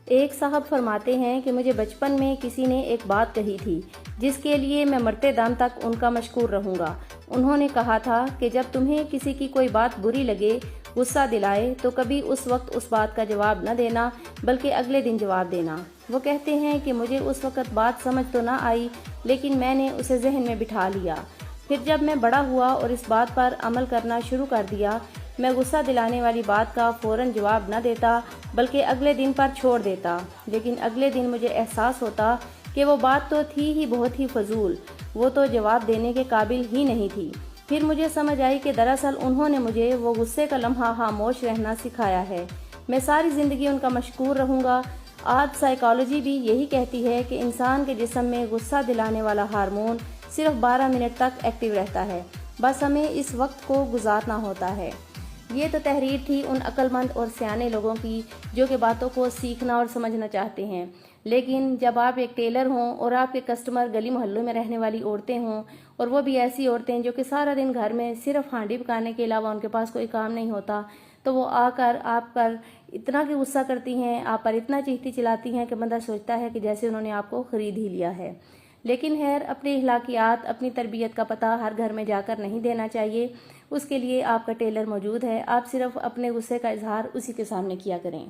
ایک صاحب فرماتے ہیں کہ مجھے بچپن میں کسی نے ایک بات کہی تھی جس کے لیے میں مرتے دم تک ان کا مشکور رہوں گا۔ انہوں نے کہا تھا کہ جب تمہیں کسی کی کوئی بات بری لگے، غصہ دلائے، تو کبھی اس وقت اس بات کا جواب نہ دینا بلکہ اگلے دن جواب دینا۔ وہ کہتے ہیں کہ مجھے اس وقت بات سمجھ تو نہ آئی، لیکن میں نے اسے ذہن میں بٹھا لیا۔ پھر جب میں بڑا ہوا اور اس بات پر عمل کرنا شروع کر دیا، میں غصہ دلانے والی بات کا فوراً جواب نہ دیتا بلکہ اگلے دن پر چھوڑ دیتا، لیکن اگلے دن مجھے احساس ہوتا کہ وہ بات تو تھی ہی بہت ہی فضول، وہ تو جواب دینے کے قابل ہی نہیں تھی۔ پھر مجھے سمجھ آئی کہ دراصل انہوں نے مجھے وہ غصے کا لمحہ خاموش رہنا سکھایا ہے۔ میں ساری زندگی ان کا مشکور رہوں گا۔ آج سائیکالوجی بھی یہی کہتی ہے کہ انسان کے جسم میں غصہ دلانے والا ہارمون صرف 12 منٹ تک ایکٹیو رہتا ہے، بس ہمیں اس وقت کو گزارنا ہوتا ہے۔ یہ تو تحریر تھی ان عقل مند اور سیانے لوگوں کی جو کہ باتوں کو سیکھنا اور سمجھنا چاہتے ہیں، لیکن جب آپ ایک ٹیلر ہوں اور آپ کے کسٹمر گلی محلوں میں رہنے والی عورتیں ہوں، اور وہ بھی ایسی عورتیں جو کہ سارا دن گھر میں صرف ہانڈی پکانے کے علاوہ ان کے پاس کوئی کام نہیں ہوتا، تو وہ آ کر آپ پر اتنا کہ غصہ کرتی ہیں، آپ پر اتنا چیختی چلاتی ہیں کہ بندہ سوچتا ہے کہ جیسے انہوں نے آپ کو خرید ہی لیا ہے۔ لیکن خیر، اپنی اخلاقیات، اپنی تربیت کا پتہ ہر گھر میں جا کر نہیں دینا چاہیے۔ اس کے لیے آپ کا ٹیلر موجود ہے، آپ صرف اپنے غصے کا اظہار اسی کے سامنے کیا کریں۔